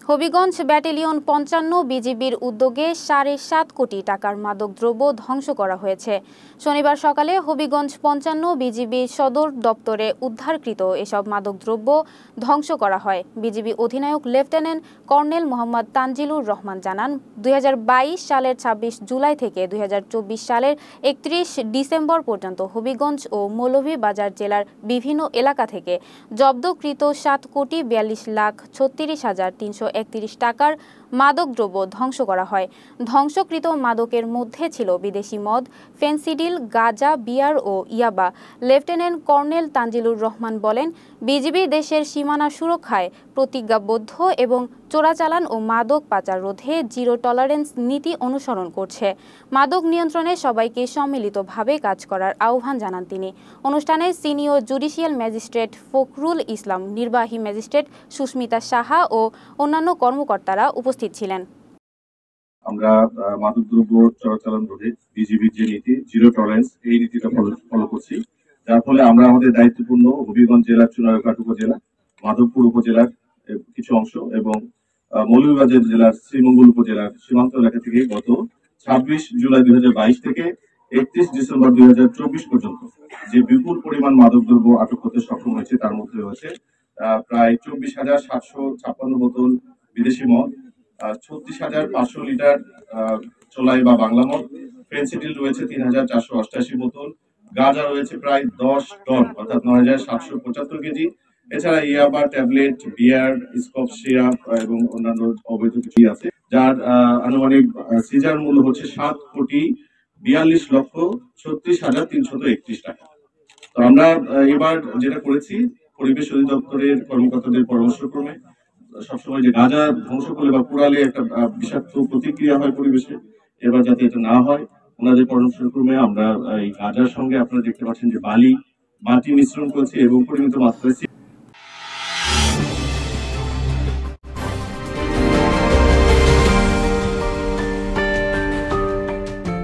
Habiganj battalion ৫৫ বিজিবির উদ্যোগে ৭.৫ কোটি টাকার মাদকদ্রব্য ধ্বংস করা হয়েছে। শনিবার সকালে হবিগঞ্জ ৫৫ বিজিবি সদর দপ্তরে উদ্ধারকৃত এসব মাদকদ্রব্য ধ্বংস করা হয়। বিজিবি অধিনায়ক লেফটেন্যান্ট কর্নেল মোহাম্মদ তানজিলুর রহমান জানান, ২০২২ সালের ২৬ জুলাই থেকে ২০২৪ সালের ৩১ ডিসেম্বর পর্যন্ত হবিগঞ্জ ও মৌলভীবাজার জেলার বিভিন্ন এলাকা থেকে জব্দকৃত ৭,৪২,৩৬,৩৩১ টাকার মাদকদ্রব্য ধ্বংস করা হয়। ধ্বংসকৃত মাদকের মধ্যে ছিল বিদেশি মদ, ফেনসিডিল, গাঁজা, বিয়ার ও ইয়াবা। লেফটেন্যান্ট কর্নেল তানজিলুর রহমান বলেন, বিজিবি দেশের সীমানা সুরক্ষায় প্রতিজ্ঞাবদ্ধ এবং চোরাচালান ও মাদক পাচার রোধে জিরো টলারেন্স নীতি অনুসরণ করছে। মাদক নিয়ন্ত্রণে সবাইকে সম্মিলিতভাবে কাজ করার আহ্বান জানান তিনি। অনুষ্ঠানে senior judicial magistrate Fakhrul Islam, নির্বাহী ম্যাজিস্ট্রেট সুস্মিতা সাহা ও অন্যান্য কর্মকর্তারা উপস্থিত ছিলেন। আমরা মাদকদ্রব্য চোরাচালান রোধে বিজিবির যে নীতি জিরো টলারেন্স, এই নীতিটা ফলো করছি, যার ফলে আমরা আমাদের দায়িত্বপূর্ণ হবিগঞ্জ জেলার চুনারঘাট উপজেলা, মাধবপুর উপজেলার কিছু অংশ এবং মৌলভীবাজার জেলার শ্রীমঙ্গল উপজেলার সীমান্ত এলাকা থেকে গত ২৬ জুলাই ২০২২ থেকে ৩১ ডিসেম্বর ২০২৪ পর্যন্ত যে বিপুল পরিমাণ মাদকদ্রব্য আটক করতে সক্ষম হয়েছে, তার মধ্যে রয়েছে প্রায় ২৪,৭৫৬ বোতল বিদেশি মদ, ৩৬,৫০০ লিটার চোলাই বা বাংলা মদ, ফেনসিডিল রয়েছে ৩,৪৮৮ বোতল, গাঁজা রয়েছে প্রায় ১০ টন অর্থাৎ ৯,৭৭৫ কেজি। এছাড়া ইয়াবা, ট্যাবলেট, বিয়ার, স্কপ সিরাপ এবং অন্যান্য অবৈধ কিছু আছে, যার আনুমানিক সিজার মূল্য হচ্ছে ৭,৪২,৩৩১ টাকা। তো আমরা এবার যেটা করেছি, পরিবেশ অধিদপ্তরের কর্মকর্তাদের পরামর্শক্রমে সবসময় যে গাঁজা ধ্বংস করলে বা পোড়ালে একটা বিষাক্ত প্রতিক্রিয়া হয় পরিবেশে, এবার যাতে এটা না হয় ওনাদের পরামর্শক্রমে আমরা এই গাঁজার সঙ্গে আপনারা দেখতে পাচ্ছেন যে বালি, মাটি মিশ্রণ করেছি এবং পরিমিত মাত্রায়